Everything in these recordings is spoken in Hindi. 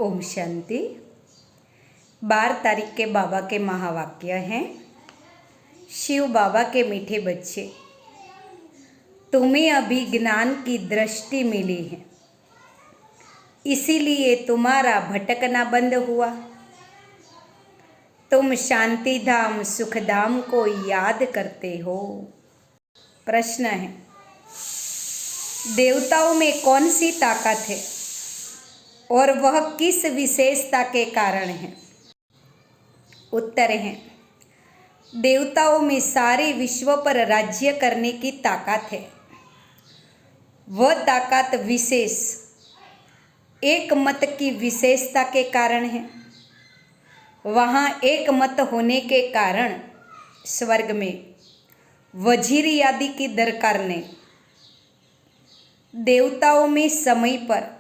ओम शांति। 12 तारीख के बाबा के महावाक्य हैं। शिव बाबा के मीठे बच्चे, तुम्हें अभी ज्ञान की दृष्टि मिली है, इसीलिए तुम्हारा भटकना बंद हुआ। तुम शांति धाम सुख धाम को याद करते हो। प्रश्न है, देवताओं में कौन सी ताकत है और वह किस विशेषता के कारण है? उत्तर है, देवताओं में सारे विश्व पर राज्य करने की ताकत है। वह ताकत विशेष एक मत की विशेषता के कारण है। वहाँ एक मत होने के कारण स्वर्ग में वजीर आदि की दरकार नहीं। देवताओं में समय पर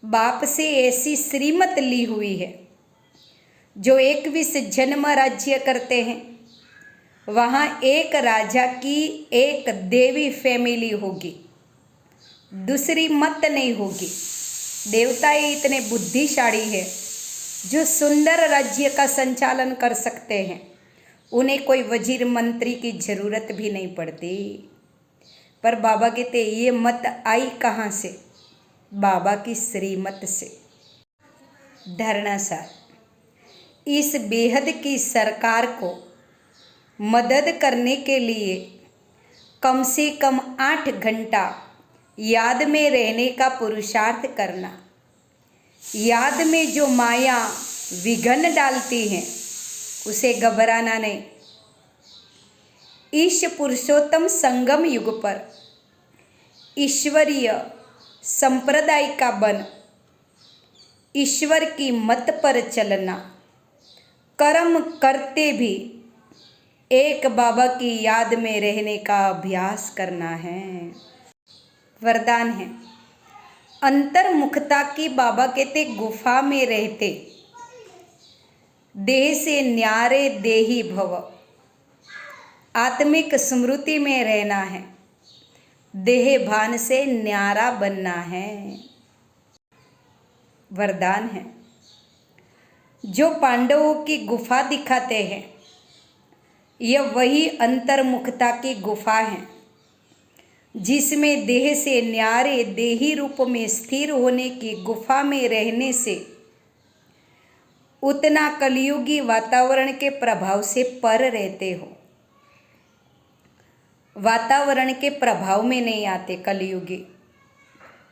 बाप से ऐसी श्रीमत ली हुई है, जो 21 जन्म राज्य करते हैं। वहाँ एक राजा की एक देवी फैमिली होगी, दूसरी मत नहीं होगी। देवता इतने बुद्धिशाली है जो सुंदर राज्य का संचालन कर सकते हैं। उन्हें कोई वजीर मंत्री की जरूरत भी नहीं पड़ती। पर बाबा कहते ये मत आई कहाँ से? बाबा की श्रीमत से। धरना सार, इस बेहद की सरकार को मदद करने के लिए कम से कम 8 घंटा याद में रहने का पुरुषार्थ करना। याद में जो माया विघ्न डालती है उसे घबराना नहीं। इस पुरुषोत्तम संगम युग पर ईश्वरीय संप्रदाय का बन, ईश्वर की मत पर चलना, कर्म करते भी एक बाबा की याद में रहने का अभ्यास करना है। वरदान है, अंतर्मुखता की बाबा कहते गुफा में रहते देह से न्यारे देही भव। आत्मिक स्मृति में रहना है, देह भान से न्यारा बनना है। वरदान है, जो पांडवों की गुफा दिखाते हैं यह वही अंतर्मुखता की गुफा है, जिसमें देह से न्यारे देही रूप में स्थिर होने की गुफा में रहने से उतना कलियुगी वातावरण के प्रभाव से पर रहते हो। वातावरण के प्रभाव में नहीं आते कलियुगी।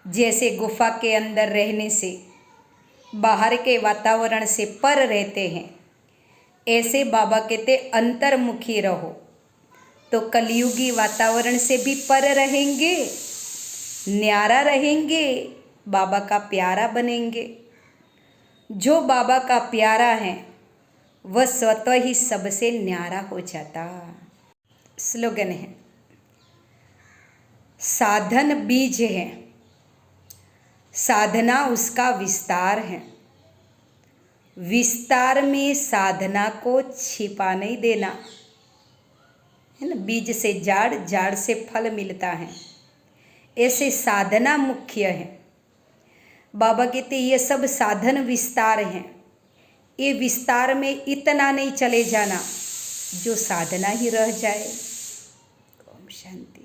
जैसे गुफा के अंदर रहने से बाहर के वातावरण से पर रहते हैं, ऐसे बाबा कहते अंतर्मुखी रहो तो कलियुगी वातावरण से भी पर रहेंगे, न्यारा रहेंगे, बाबा का प्यारा बनेंगे। जो बाबा का प्यारा है वह स्वतः ही सबसे न्यारा हो जाता। स्लोगन है, साधन बीज है, साधना उसका विस्तार है। विस्तार में साधना को छिपा नहीं देना है ना। बीज से झाड़, झाड़ से फल मिलता है, ऐसे साधना मुख्य है। बाबा कहते ये सब साधन विस्तार हैं। ये विस्तार में इतना नहीं चले जाना जो साधना ही रह जाए। ओम शांति।